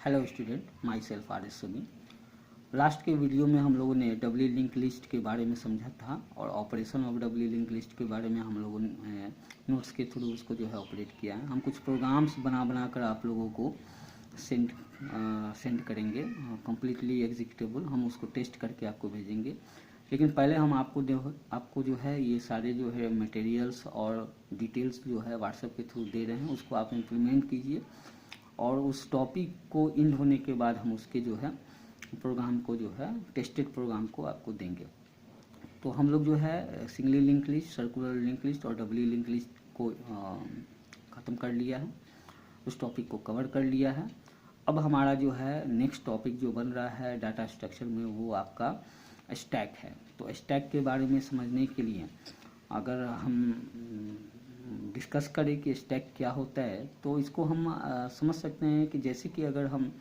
Hello student, my self R S सुनी। Last के video में हम लोगों ने डब्ल्यू लिंक लिस्ट के बारे में समझा था और operation of W link list के बारे में हम लोगों ने नोट्स के थ्रू उसको जो है ऑपरेट किया है। हम कुछ प्रोग्राम्स बना कर आप लोगों को सेंड करेंगे, कम्प्लीटली एग्जीक्यूटेबल। हम उसको टेस्ट करके आपको भेजेंगे, लेकिन पहले हम आपको जो है ये सारे जो है मटेरियल्स और डिटेल्स जो है व्हाट्सएप के थ्रू दे रहे हैं, उसको आप इम्प्लीमेंट कीजिए और उस टॉपिक को इंड होने के बाद हम उसके जो है प्रोग्राम को जो है टेस्टेड प्रोग्राम को आपको देंगे। तो हम लोग जो है singly link list, circular link list और डबली लिंक लिस्ट को ख़त्म कर लिया है, उस टॉपिक को कवर कर लिया है। अब हमारा जो है नेक्स्ट टॉपिक जो बन रहा है डाटा स्ट्रक्चर में, वो आपका स्टैक है। तो स्टैक के बारे में समझने के लिए अगर हम डिस्कस करें कि स्टैक क्या होता है, तो इसको हम समझ सकते हैं कि जैसे कि अगर हम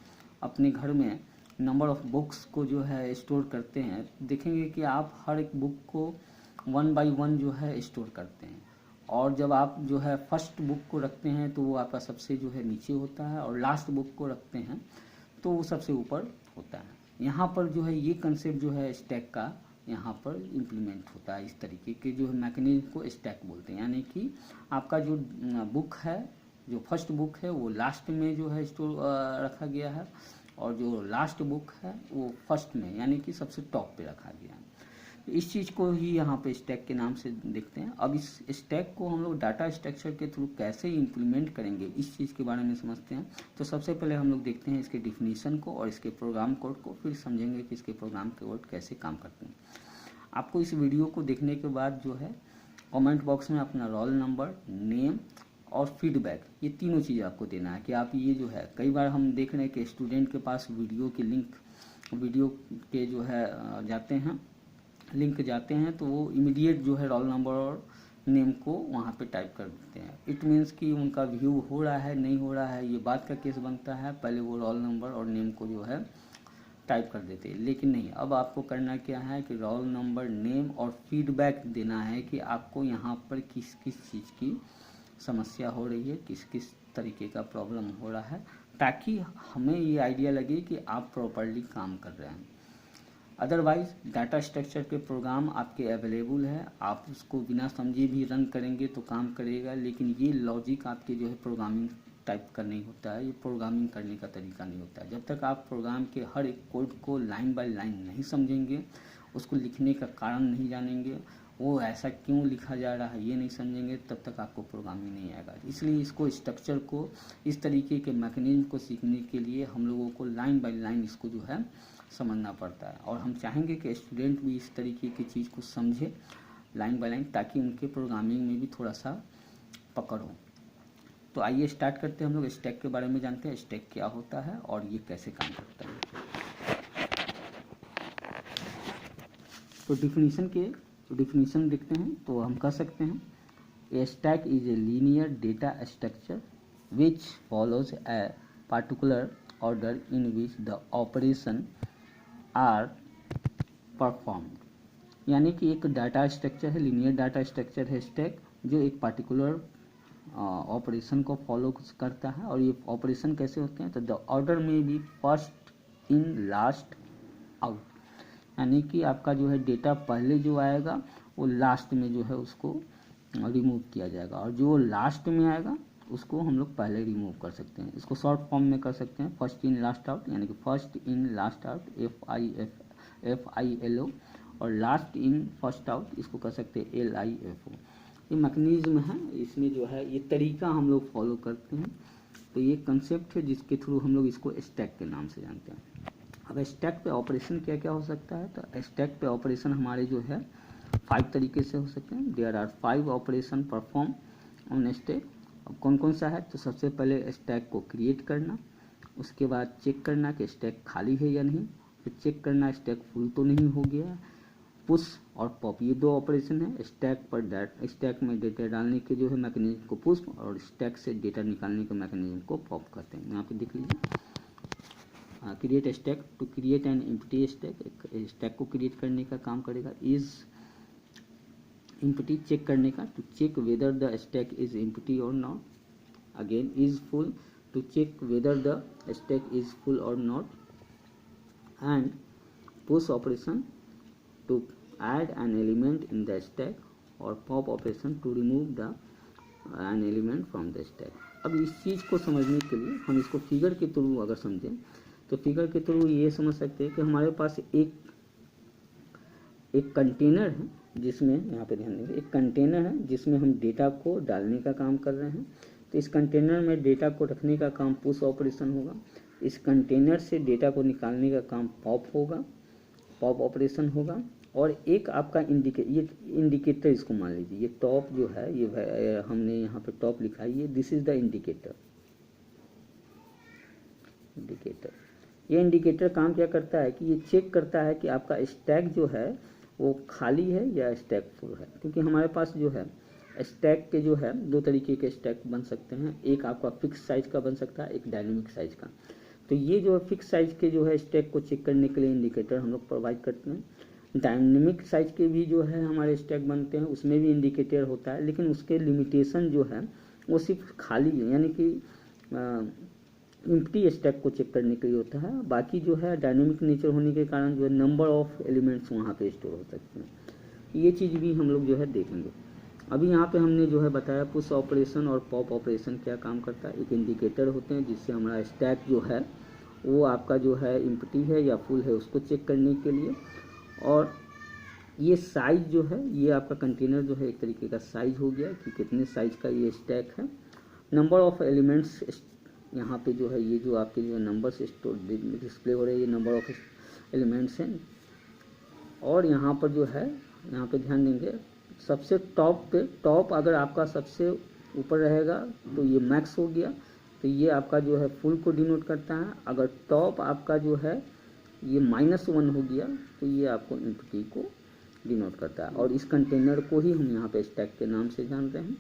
अपने घर में नंबर ऑफ़ बुक्स को जो है स्टोर करते हैं, देखेंगे कि आप हर एक बुक को 1 बाय 1 जो है स्टोर करते हैं, और जब आप जो है फर्स्ट बुक को रखते हैं तो वो आपका सबसे जो है नीचे होता है, और लास्ट बुक को रखते हैं तो वो सबसे ऊपर होता है। यहाँ पर जो है ये कंसेप्ट जो है स्टैक का यहाँ पर इम्प्लीमेंट होता है। इस तरीके के जो है मैकेनिज्म को स्टैक बोलते हैं, यानी कि आपका जो बुक है, जो फर्स्ट बुक है वो लास्ट में जो है स्टोर रखा गया है, और जो लास्ट बुक है वो फर्स्ट में यानी कि सबसे टॉप पे रखा गया है। तो इस चीज़ को ही यहाँ पे स्टैक के नाम से देखते हैं। अब इस स्टैक को हम लोग डाटा स्ट्रक्चर के थ्रू कैसे इम्प्लीमेंट करेंगे, इस चीज़ के बारे में समझते हैं। तो सबसे पहले हम लोग देखते हैं इसके डिफिनीशन को और इसके प्रोग्राम कोड को, फिर समझेंगे कि इसके प्रोग्राम कोड कैसे काम करते हैं। आपको इस वीडियो को देखने के बाद जो है कमेंट बॉक्स में अपना रोल नंबर, नेम और फीडबैक, ये तीनों चीज़ आपको देना है कि आप ये जो है, कई बार हम देख रहे हैं कि स्टूडेंट के पास वीडियो की लिंक, वीडियो के जो है जाते हैं, लिंक जाते हैं, तो वो इमीडिएट जो है रोल नंबर और नेम को वहाँ पे टाइप कर देते हैं। इट मीन्स कि उनका व्यू हो रहा है नहीं हो रहा है, ये बात का केस बनता है। पहले वो रोल नंबर और नेम को जो है टाइप कर देते हैं, लेकिन नहीं, अब आपको करना क्या है कि रोल नंबर, नेम और फीडबैक देना है कि आपको यहाँ पर किस किस चीज़ की समस्या हो रही है, किस किस तरीके का प्रॉब्लम हो रहा है, ताकि हमें ये आइडिया लगे कि आप प्रॉपरली काम कर रहे हैं। अदरवाइज डाटा स्ट्रक्चर के प्रोग्राम आपके अवेलेबल है, आप उसको बिना समझे भी रन करेंगे तो काम करेगा, लेकिन ये लॉजिक आपके जो है प्रोग्रामिंग टाइप का नहीं होता है, ये प्रोग्रामिंग करने का तरीका नहीं होता है। जब तक आप प्रोग्राम के हर एक कोड को लाइन बाय लाइन नहीं समझेंगे, उसको लिखने का कारण नहीं जानेंगे, वो ऐसा क्यों लिखा जा रहा है ये नहीं समझेंगे, तब तक आपको प्रोग्रामिंग नहीं आएगा। इसलिए इसको स्ट्रक्चर को, इस तरीके के मैकेनिज्म को सीखने के लिए हम लोगों को लाइन बाय लाइन इसको जो है समझना पड़ता है, और हम चाहेंगे कि स्टूडेंट भी इस तरीके की चीज़ को समझे लाइन बाय लाइन, ताकि उनके प्रोग्रामिंग में भी थोड़ा सा पकड़ हो। तो आइए स्टार्ट करते हैं। हम लोग स्टैक के बारे में जानते हैं, स्टैक क्या होता है और ये कैसे काम करता है। तो डिफिनीशन देखते हैं। तो हम कह सकते हैं a stack is a linear data structure which follows a particular order in which the operation are performed. यानी कि एक डाटा स्ट्रक्चर है, लीनियर डाटा स्ट्रक्चर है स्टैक, जो एक पार्टिकुलर ऑपरेशन को फॉलो करता है। और ये ऑपरेशन कैसे होते हैं, तो द ऑर्डर में भी फर्स्ट इन लास्ट आउट, यानी कि आपका जो है डेटा पहले जो आएगा वो लास्ट में जो है उसको रिमूव किया जाएगा, और जो लास्ट में आएगा उसको हम लोग पहले रिमूव कर सकते हैं। इसको शॉर्ट फॉर्म में कर सकते हैं, फर्स्ट इन लास्ट आउट, यानी कि first in last out, FILO, और लास्ट इन फर्स्ट आउट, इसको कर सकते हैं LIFO। ये मैकेनिज्म है, इसमें जो है ये तरीका हम लोग फॉलो करते हैं। तो ये कंसेप्ट है जिसके थ्रू हम लोग इसको स्टैक के नाम से जानते हैं। अब स्टैक पे ऑपरेशन क्या क्या हो सकता है, तो स्टैक पे ऑपरेशन हमारे जो है 5 तरीके से हो सकते हैं। There are 5 operation perform on stack. अब कौन कौन सा है, तो सबसे पहले स्टैक को क्रिएट करना, उसके बाद चेक करना कि स्टैक खाली है या नहीं, फिर चेक करना स्टैक फुल तो नहीं हो गया। पुश और पॉप, ये 2 ऑपरेशन है। स्टैक में डेटा डालने के जो है मैकेनिज्म को पुश, और स्टैक से डेटा निकालने के मैकेनिज्म को पॉप करते हैं। यहाँ पे देख लीजिए, create stack, to create an empty stack, एक स्टैक को क्रिएट करने का काम करेगा। इज एम्प्टी, चेक करने का, to check whether the stack is empty और not. Again is full, to check whether the stack is full or not, and push operation to add an element in the stack, और pop operation to remove the an element from the stack। अब इस चीज़ को समझने के लिए हम इसको figure के थ्रू अगर समझें तो फिगर के थ्रू ये समझ सकते हैं कि हमारे पास एक कंटेनर है जिसमें, यहाँ पे ध्यान देंगे, एक कंटेनर है जिसमें हम डेटा को डालने का काम कर रहे हैं। तो इस कंटेनर में डेटा को रखने का काम पुश ऑपरेशन होगा, इस कंटेनर से डेटा को निकालने का काम पॉप होगा, पॉप ऑपरेशन होगा। और एक आपका ये इंडिकेटर इसको मान लीजिए, ये टॉप जो है, ये हमने यहाँ पे टॉप लिखा है, ये दिस इज द इंडिकेटर। ये इंडिकेटर काम क्या करता है कि ये चेक करता है कि आपका स्टैक जो है वो खाली है या स्टैक फुल है। क्योंकि हमारे पास जो है स्टैक के जो है दो तरीके के स्टैक बन सकते हैं, एक आपका फिक्स साइज का बन सकता है, एक डायनेमिक साइज का। तो ये जो फिक्स साइज के जो है स्टैक को चेक करने के लिए इंडिकेटर हम लोग प्रोवाइड करते हैं। डायनेमिक साइज के भी जो है हमारे स्टैक बनते हैं, उसमें भी इंडिकेटर होता है, लेकिन उसके लिमिटेशन जो है वो सिर्फ खाली है, यानी कि एम्प्टी स्टैक को चेक करने के लिए होता है। बाकी जो है डायनेमिक नेचर होने के कारण जो है नंबर ऑफ एलिमेंट्स वहाँ पे स्टोर हो सकते हैं। ये चीज़ भी हम लोग जो है देखेंगे। अभी यहाँ पे हमने जो है बताया पुश ऑपरेशन और पॉप ऑपरेशन क्या काम करता है। एक इंडिकेटर होते हैं जिससे हमारा स्टैक जो है वो आपका जो है एम्प्टी है या फुल है उसको चेक करने के लिए। और ये साइज जो है, ये आपका कंटेनर जो है एक तरीके का साइज हो गया कि कितने साइज का ये स्टैक है। नंबर ऑफ एलिमेंट्स, यहाँ पे जो है ये जो आपके जो नंबर्स डिस्प्ले हो रहे हैं, ये नंबर ऑफ एलिमेंट्स हैं। और यहाँ पर जो है, यहाँ पे ध्यान देंगे, सबसे टॉप पे, टॉप अगर आपका सबसे ऊपर रहेगा तो ये मैक्स हो गया, तो ये आपका जो है फुल को डिनोट करता है। अगर टॉप आपका जो है ये -1 हो गया तो ये आपको एम्प्टी को डिनोट करता है। और इस कंटेनर को ही हम यहाँ पे स्टैक के नाम से जानते हैं।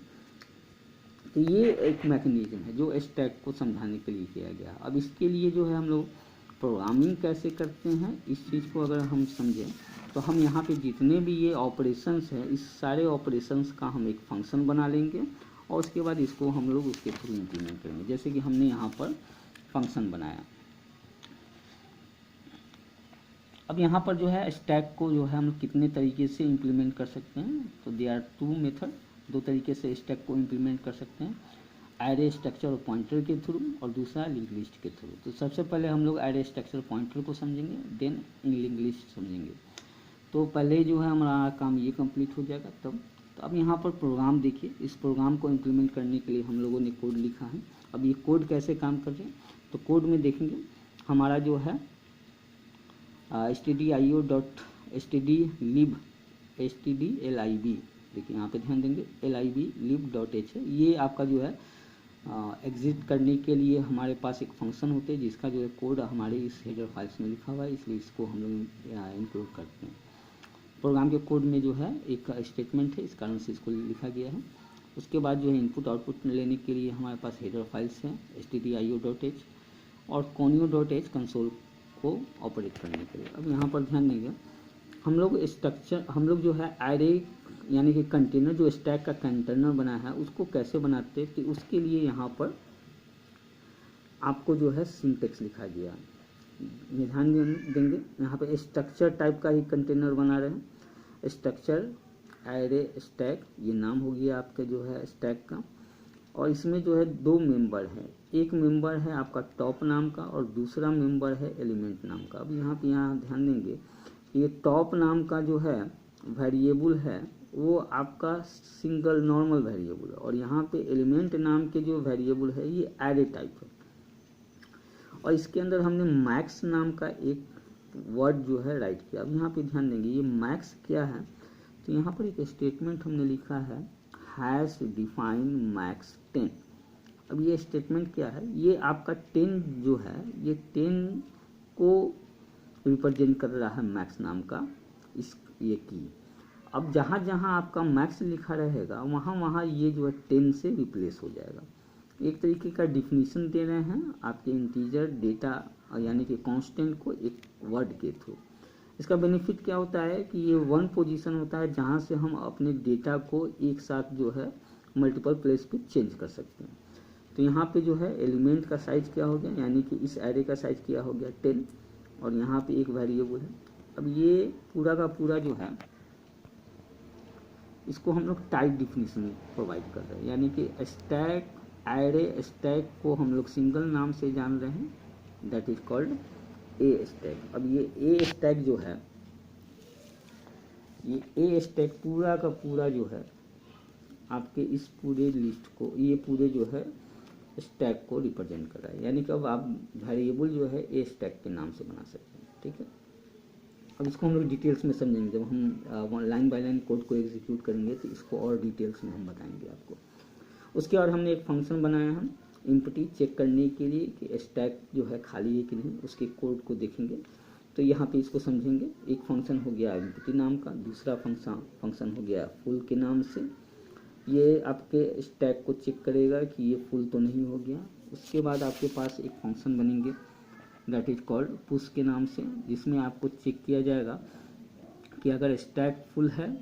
तो ये एक मैकेनिज्म है जो स्टैक को समझाने के लिए किया गया। अब इसके लिए जो है हम लोग प्रोग्रामिंग कैसे करते हैं, इस चीज़ को अगर हम समझें तो हम यहाँ पे जितने भी ये ऑपरेशंस हैं, इस सारे ऑपरेशंस का हम एक फंक्शन बना लेंगे और उसके बाद इसको हम लोग उसके थ्रू इम्प्लीमेंट करेंगे। जैसे कि हमने यहाँ पर फंक्शन बनाया। अब यहाँ पर जो है स्टैक को जो है हम कितने तरीके से इम्प्लीमेंट कर सकते हैं, तो दे आर 2 मेथड, 2 तरीके से स्टैक को इम्प्लीमेंट कर सकते हैं। एरे स्ट्रक्चर और पॉइंटर के थ्रू और दूसरा लिंक लिस्ट के थ्रू। तो सबसे पहले हम लोग एरे स्ट्रक्चर पॉइंटर को समझेंगे, देन लिंक लिस्ट समझेंगे। तो पहले जो है हमारा काम ये कंप्लीट हो जाएगा तब। तो अब यहाँ पर प्रोग्राम देखिए, इस प्रोग्राम को इम्प्लीमेंट करने के लिए हम लोगों ने कोड लिखा है। अब ये कोड कैसे काम कर रहे हैं, तो कोड में देखेंगे हमारा जो है stdio.stdlib, देखिए यहाँ पे ध्यान देंगे lib.lib.h है। ये आपका जो है एग्जिट करने के लिए हमारे पास एक फंक्शन होते हैं जिसका जो है कोड हमारे इस हेडर फाइल्स में लिखा हुआ है, इसलिए इसको हम लोग इंक्लूड करते हैं। प्रोग्राम के कोड में जो है एक स्टेटमेंट है, इस कारण से इसको लिखा गया है। उसके बाद जो है इनपुट आउटपुट लेने के लिए हमारे पास हेडर फाइल्स हैं stdio.h और conio.h कंसोल को ऑपरेट करने के लिए। अब यहाँ पर ध्यान देंगे हम लोग जो है एरे यानी कि कंटेनर, जो स्टैक का कंटेनर बना है उसको कैसे बनाते हैं, तो उसके लिए यहाँ पर आपको जो है सिंटेक्स लिखा गया है। ध्यान देंगे यहाँ पे स्ट्रक्चर टाइप का ही कंटेनर बना रहे हैं। स्ट्रक्चर एरे स्टैक, ये नाम हो गया आपका जो है स्टैक का। और इसमें जो है 2 मेंबर है, एक मेंबर है आपका टॉप नाम का और दूसरा मेंबर है एलिमेंट नाम का। अब यहाँ ध्यान देंगे ये टॉप नाम का जो है वेरिएबल है वो आपका सिंगल नॉर्मल वेरिएबल है, और यहाँ पे एलिमेंट नाम के जो वेरिएबल है ये एरे टाइप है। और इसके अंदर हमने मैक्स नाम का एक वर्ड जो है राइट किया। अब यहाँ पे ध्यान देंगे ये मैक्स क्या है, तो यहाँ पर एक स्टेटमेंट हमने लिखा है हैश डिफाइन मैक्स 10। अब ये स्टेटमेंट क्या है, ये आपका 10 जो है ये 10 को रिप्रेजेंट कर रहा है मैक्स नाम का ये की। अब जहाँ जहाँ आपका मैक्स लिखा रहेगा वहाँ वहाँ ये जो है 10 से रिप्लेस हो जाएगा। एक तरीके का डिफिनीशन दे रहे हैं आपके इंटीजर डेटा यानी कि कांस्टेंट को एक वर्ड के थ्रू। इसका बेनिफिट क्या होता है कि ये 1 पोजीशन होता है जहाँ से हम अपने डेटा को एक साथ जो है मल्टीपल प्लेस पे चेंज कर सकते हैं। तो यहाँ पे जो है एलिमेंट का साइज क्या हो गया, यानी कि इस एरे का साइज क्या हो गया 10, और यहाँ पे एक वेरिएबल है। अब ये पूरा का पूरा जो है इसको हम लोग टाइप डिफिनीशन प्रोवाइड कर रहे हैं, यानी कि स्टैक एरे स्टैक को हम लोग सिंगल नाम से जान रहे हैं, that is called a stack. अब ये ए स्टैक जो है, ये ए स्टैक पूरा का पूरा जो है आपके इस पूरे लिस्ट को, ये पूरे जो है स्टैक को रिप्रेजेंट कर रहा है, यानी कि अब आप वेरिएबल जो है ए स्टैक के नाम से बना सकते हैं। ठीक है, अब इसको हम लोग डिटेल्स में समझेंगे, जब हम लाइन बाय लाइन कोड को एग्जीक्यूट करेंगे तो इसको और डिटेल्स में हम बताएंगे आपको। उसके बाद हमने एक फंक्शन बनाया है एम्प्टी, चेक करने के लिए कि स्टैक जो है खाली है कि नहीं, उसके कोड को देखेंगे। तो यहाँ पे इसको समझेंगे। एक फंक्शन हो गया एम्प्टी नाम का, दूसरा फंक्शन हो गया फुल के नाम से, ये आपके स्टैक को चेक करेगा कि ये फुल तो नहीं हो गया। उसके बाद आपके पास एक फंक्शन बनेंगे दैट इज कॉल्ड पुश के नाम से, जिसमें आपको चेक किया जाएगा कि अगर स्टैक फुल है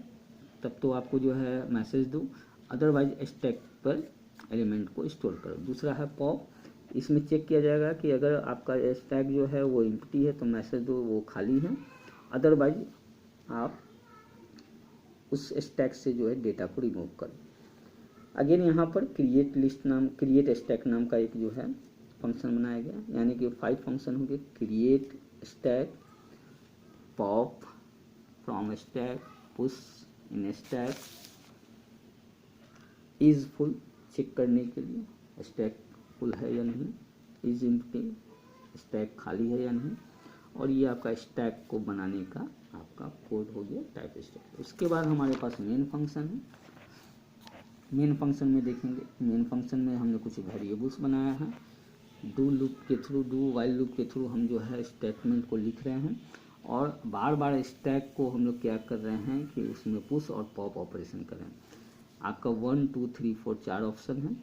तब तो आपको जो है मैसेज दो, अदरवाइज स्टैक पर एलिमेंट को स्टोर करो। दूसरा है पॉप, इसमें चेक किया जाएगा कि अगर आपका स्टैक जो है वो एम्प्टी है तो मैसेज दो वो खाली है, अदरवाइज आप उस स्टैक से जो है डेटा को रिमूव करो। अगेन यहाँ पर क्रिएट स्टैक नाम का एक जो है फंक्शन बनाया गया, यानी कि 5 फंक्शन हो गए, create stack, pop from stack, push in stack, is full check करने के लिए स्टैक फुल है या नहीं, इज एम्प्टी स्टैक खाली है या नहीं, और ये आपका स्टैक को बनाने का आपका कोड हो गया टाइप स्टैक। उसके बाद हमारे पास मेन फंक्शन है। मेन फंक्शन में देखेंगे, मेन फंक्शन में हमने कुछ वेरिएबल्स बनाया है, डू लूप के थ्रू, डू वाइल लूप के थ्रू हम जो है स्टेटमेंट को लिख रहे हैं, और बार बार स्टैक को हम लोग क्या कर रहे हैं कि उसमें पुश और पॉप ऑपरेशन करें। आपका 1 2 3 4 4 ऑप्शन है।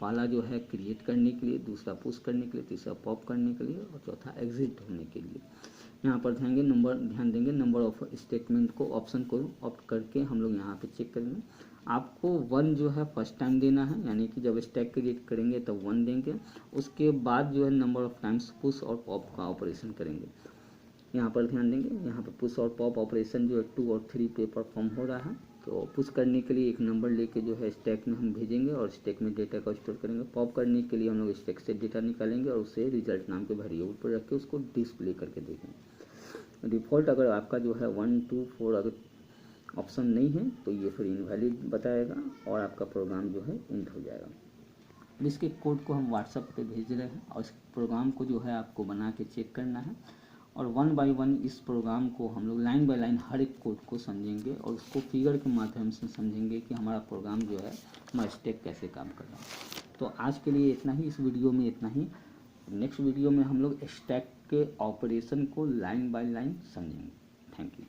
पहला जो है क्रिएट करने के लिए, दूसरा पुश करने के लिए, तीसरा पॉप करने के लिए, और चौथा एग्जिट होने के लिए। यहाँ पर ध्यान देंगे नंबर ऑफ स्टेटमेंट को, ऑप्शन को ऑप्ट करके हम लोग यहाँ पे चेक करेंगे। आपको 1 जो है फर्स्ट टाइम देना है, यानी कि जब स्टैक क्रिएट करेंगे तब 1 देंगे। उसके बाद जो है नंबर ऑफ टाइम्स पुश और पॉप का ऑपरेशन करेंगे। यहाँ पर ध्यान देंगे, यहाँ पर पुश और पॉप ऑपरेशन जो है 2 और 3 पे परफॉर्म हो रहा है। तो पुश करने के लिए एक नंबर लेके जो है स्टैक में हम भेजेंगे और स्टैक में डेटा को स्टोर करेंगे। पॉप करने के लिए हम लोग स्टैक से डेटा निकालेंगे और उसे रिजल्ट नाम के वेरिएबल पर रख के उसको डिस्प्ले करके देखेंगे। डिफ़ॉल्ट अगर आपका जो है 1 2 4 अगर ऑप्शन नहीं है तो ये फिर इनवैलिड बताएगा और आपका प्रोग्राम जो है एंड हो जाएगा। अब इसके कोड को हम व्हाट्सएप पे भेज रहे हैं और इस प्रोग्राम को जो है आपको बना के चेक करना है, और 1 बाय 1 इस प्रोग्राम को हम लोग लाइन बाय लाइन हर एक कोड को समझेंगे और उसको फिगर के माध्यम से समझेंगे कि हमारा प्रोग्राम जो है हमारा स्टैक कैसे काम कर रहा है। तो आज के लिए इतना ही, इस वीडियो में इतना ही। नेक्स्ट वीडियो में हम लोग स्टैक के ऑपरेशन को लाइन बाय लाइन समझेंगे। Thank you.